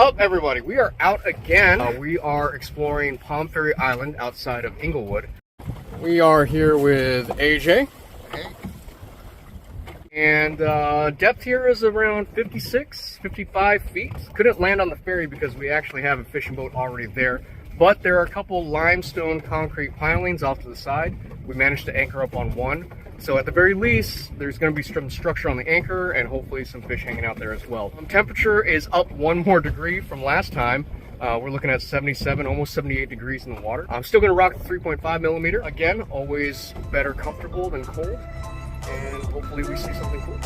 up, everybody? We are out again. We are exploring Palm Ferry Island outside of Englewood. We are here with AJ. Hey. And depth here is around 56, 55 feet. Couldn't land on the ferry because we actually have a fishing boat already there. But there are a couple limestone concrete pilings off to the side. We managed to anchor up on one. So at the very least, there's going to be some structure on the anchor and hopefully some fish hanging out there as well. Temperature is up 1 more degree from last time. We're looking at 77, almost 78 degrees in the water. I'm still going to rock the 3.5 millimeter. Again, always better comfortable than cold. And hopefully we see something cool.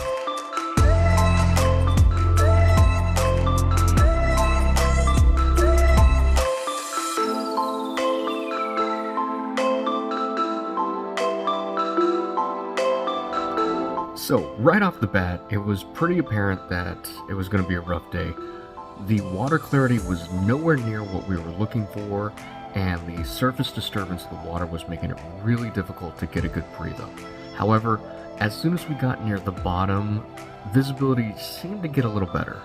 So, right off the bat, it was pretty apparent that it was going to be a rough day. The water clarity was nowhere near what we were looking for, and the surface disturbance of the water was making it really difficult to get a good breathe up. However, as soon as we got near the bottom, visibility seemed to get a little better.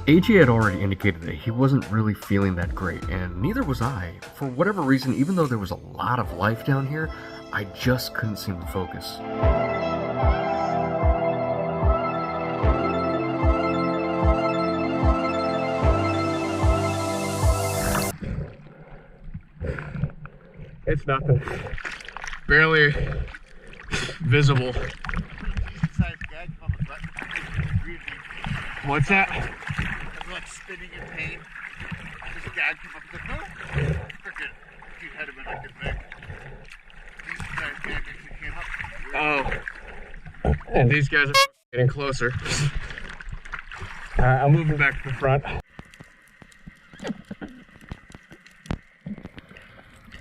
AJ had already indicated that he wasn't really feeling that great, and neither was I. For whatever reason, even though there was a lot of life down here, I just couldn't seem to focus. It's nothing. Barely visible. What's that? Like spinning in pain. This guy came up and said, no. Frickin', he had him in like a big. These guys actually came up. Oh. And these guys are getting closer. I'm moving back to the front.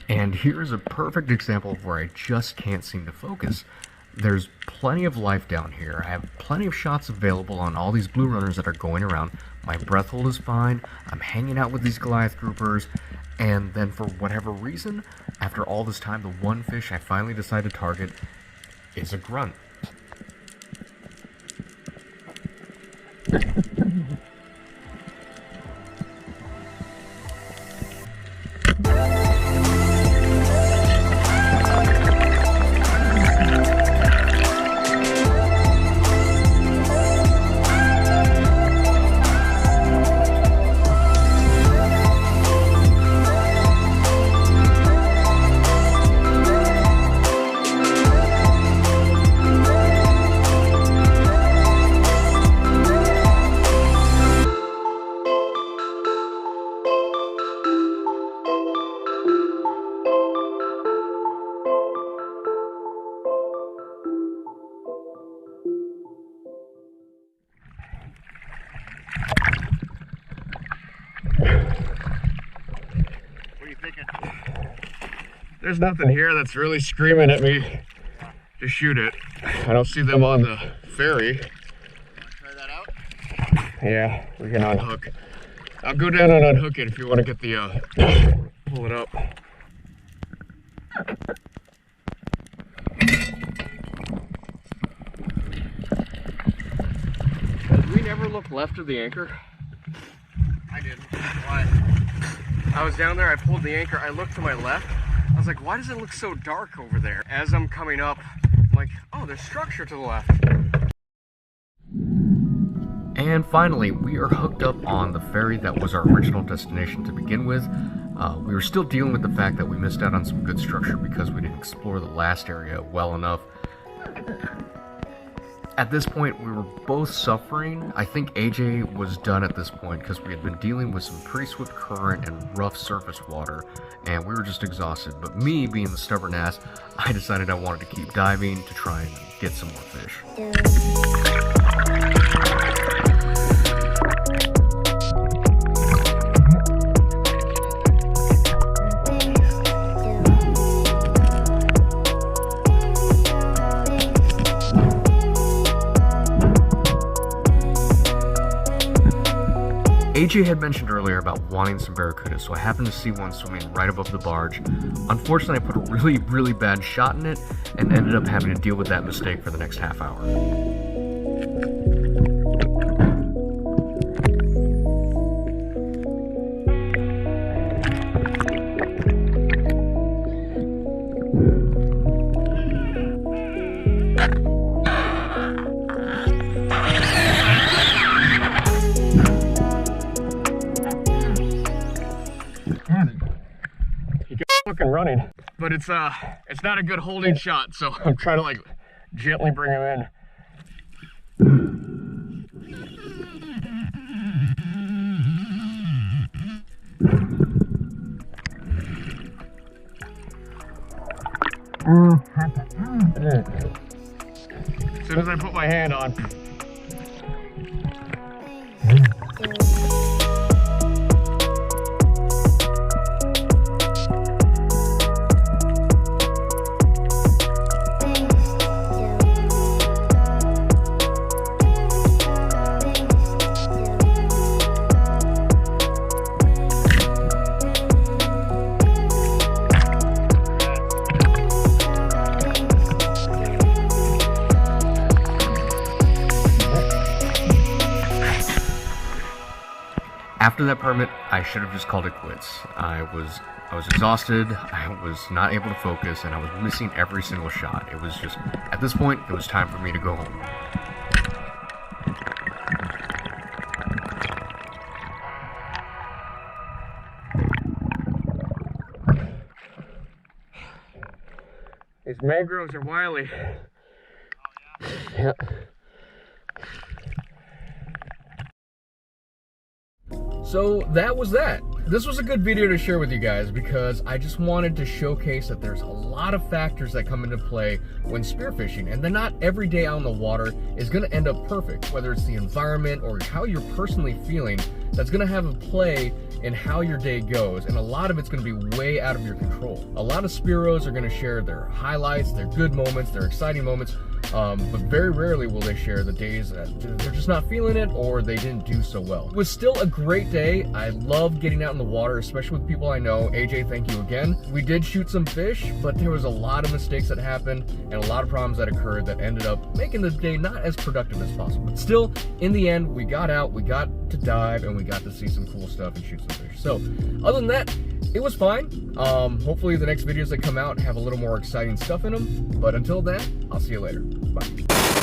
And here's a perfect example of where I just can't seem to focus. There's plenty of life down here. I have plenty of shots available on all these blue runners that are going around. My breath hold is fine. I'm hanging out with these Goliath groupers. And then for whatever reason, after all this time, the one fish I finally decide to target is a grunt. There's nothing here that's really screaming at me to shoot it. I don't see them on the ferry. Want to try that out? Yeah, we can unhook. I'll go down and unhook it if you want to get the, pull it up. Did we never look left of the anchor? I didn't. Why? I was down there, I pulled the anchor, I looked to my left. I was like, why does it look so dark over there? As I'm coming up, I'm like, oh, there's structure to the left. And finally, we are hooked up on the ferry that was our original destination to begin with. We were still dealing with the fact that we missed out on some good structure because we didn't explore the last area well enough. At this point, we were both suffering. I think AJ was done at this point because we had been dealing with some pretty swift current and rough surface water, and we were just exhausted. But me, being the stubborn ass, I decided I wanted to keep diving to try and get some more fish. AJ had mentioned earlier about wanting some barracudas, so I happened to see one swimming right above the barge. Unfortunately, I put a really bad shot in it and ended up having to deal with that mistake for the next half hour. Fucking running, but it's not a good holding shot, so I'm trying to like gently bring him in. As soon as I put my hand on. After that permit, I should have just called it quits. I was exhausted, I was not able to focus, and I was missing every single shot. It was just, at this point, it was time for me to go home. These mangroves are wily. Oh, yeah? Yeah. So that was that. This was a good video to share with you guys because I just wanted to showcase that there's a lot of factors that come into play when spearfishing, and then not every day out in the water is going to end up perfect. Whether it's the environment or how you're personally feeling, that's going to have a play in how your day goes, and a lot of it's going to be way out of your control. A lot of spearos are going to share their highlights, their good moments, their exciting moments, but very rarely will they share the days that they're just not feeling it or they didn't do so well. It was still a great day. I love getting out in the water, especially with people I know. AJ, thank you again. We did shoot some fish, but there was a lot of mistakes that happened and a lot of problems that occurred that ended up making the day not as productive as possible. But still, in the end, we got out, we got to dive, and we got to see some cool stuff and shoot some fish. So other than that, it was fine. Hopefully the next videos that come out have a little more exciting stuff in them. But until then, I'll see you later. Bye.